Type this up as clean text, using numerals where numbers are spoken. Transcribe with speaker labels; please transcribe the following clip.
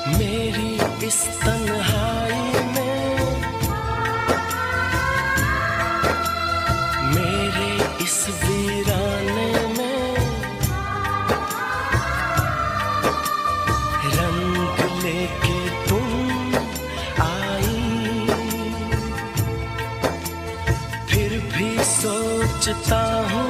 Speaker 1: मेरी इस तन्हाई में, मेरे इस वीराने में रंग लेके तुम आई। फिर भी सोचता हूँ